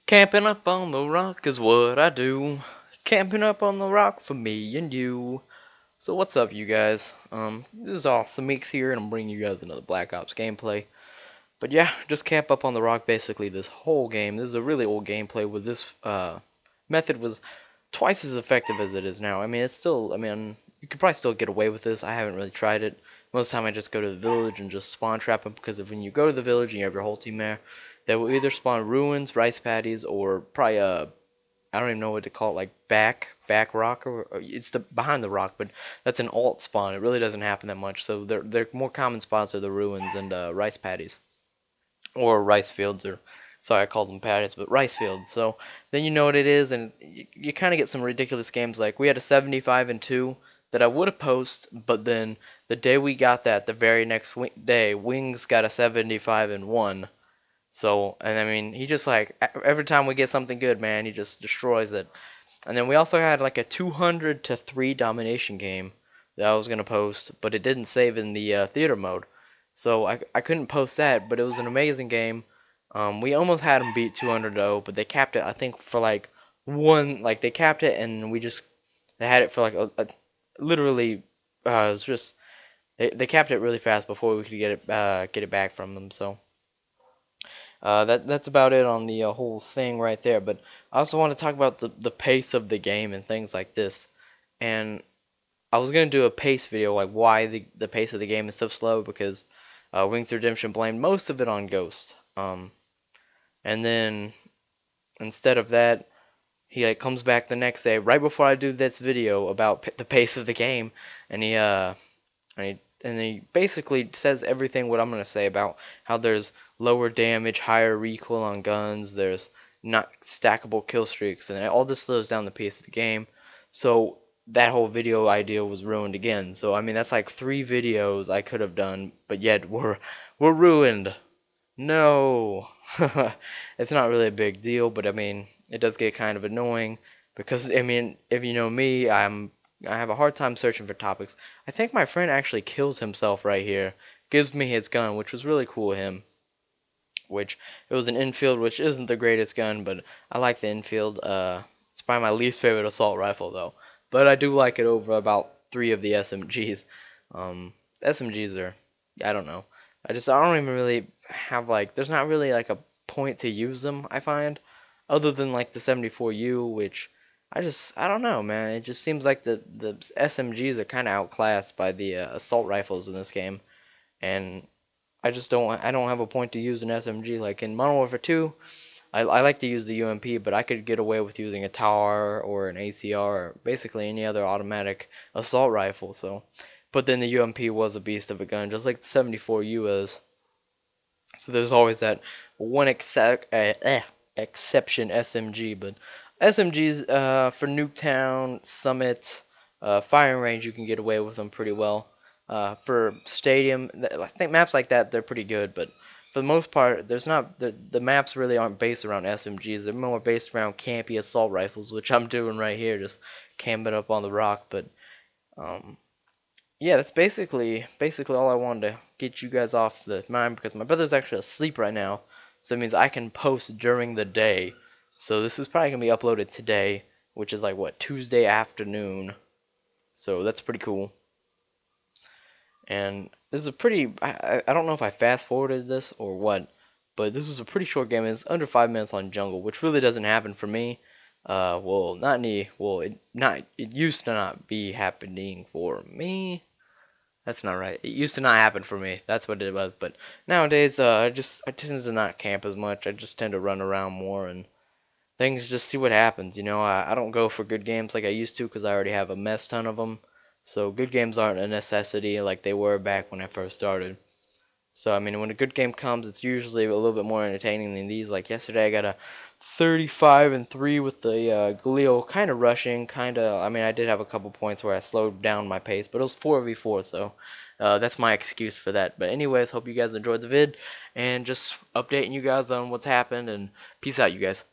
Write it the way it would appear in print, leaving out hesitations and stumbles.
Camping up on the rock is what I do. Camping up on the rock for me and you. So what's up, you guys? This is Awesome Meeks here, and I'm bringing you guys another Black Ops gameplay. But yeah, just camp up on the rock basically this whole game. This is a really old gameplay where this method was twice as effective as it is now. It's still, you could probably still get away with this. I haven't really tried it. Most of the time I just go to the village and just spawn trap them, because when you go to the village and you have your whole team there, they will either spawn ruins, rice paddies, or probably I don't even know what to call it, like back rock, or it's the behind the rock, but that's an alt spawn. It really doesn't happen that much. So they're more common spots are the ruins and rice paddies, or rice fields, or sorry I called them paddies, but rice fields. So then you know what it is, and you kind of get some ridiculous games. Like we had a 75 and 2 that I would have posted, but then the day we got that, the very next day, Wings got a 75 and 1. So, and he just like every time we get something good, man, he just destroys it. And then we also had like a 200 to 3 domination game that I was gonna post, but it didn't save in the theater mode, so I couldn't post that. But it was an amazing game. We almost had them beat 200-0, but they capped it, I think, for like one. Like they capped it, and they had it for like literally. It was just they capped it really fast before we could get it back from them. So. That's about it on the whole thing right there. But I also want to talk about the pace of the game and things like this. And I was gonna do a pace video, like why the pace of the game is so slow, because Wings Redemption blamed most of it on Ghost. And then instead of that, he like comes back the next day right before I do this video about the pace of the game, and he basically says everything what I'm gonna say about how there's lower damage, higher recoil on guns, there's not stackable kill streaks, and all this slows down the pace of the game. So that whole video idea was ruined again. So that's like 3 videos I could have done, but yet we're ruined. No, it's not really a big deal, but it does get kind of annoying, because if you know me, I have a hard time searching for topics. I think my friend actually kills himself right here, gives me his gun, which was really cool of him. Which it was an Enfield, which isn't the greatest gun, but I like the Enfield. It's probably my least favorite assault rifle though, but I do like it over about 3 of the SMGs. SMGs are, I don't know. I don't even really have like, there's not really like a point to use them, I find, other than like the 74U, which I don't know, man. It just seems like the SMGs are kind of outclassed by the assault rifles in this game, and I don't have a point to use an SMG. Like in Modern Warfare 2, I like to use the UMP, but I could get away with using a TAR or an ACR, or basically any other automatic assault rifle. So, but then the UMP was a beast of a gun, just like the 74U is. So there's always that one exception, SMG. But SMGs for Nuketown, Summit, firing range, you can get away with them pretty well. For stadium, I think maps like that, they're pretty good, but for the most part, there's not the maps really aren't based around SMGs. They're more based around campy assault rifles, which I'm doing right here, just camping up on the rock. But um, yeah, that's basically all I wanted to get you guys off the mind, because my brother's actually asleep right now, so it means I can post during the day. So this is probably gonna be uploaded today, which is like what, Tuesday afternoon. So that's pretty cool. And this is a pretty, I don't know if I fast forwarded this or what, but this is a pretty short game. It's under 5 minutes on jungle, which really doesn't happen for me. Well, not any, well, it used to not be happening for me. That's not right. It used to not happen for me. That's what it was. But nowadays, I tend to not camp as much. I just tend to run around more and things, just see what happens. I don't go for good games like I used to, because I already have a mess ton of them. So good games aren't a necessity like they were back when I first started. So when a good game comes, it's usually a little bit more entertaining than these. Like yesterday, I got a 35 and 3 with the Galil, kind of rushing, kind of. I did have a couple points where I slowed down my pace, but it was 4v4, so that's my excuse for that. But anyways, hope you guys enjoyed the vid, and just updating you guys on what's happened. And peace out, you guys.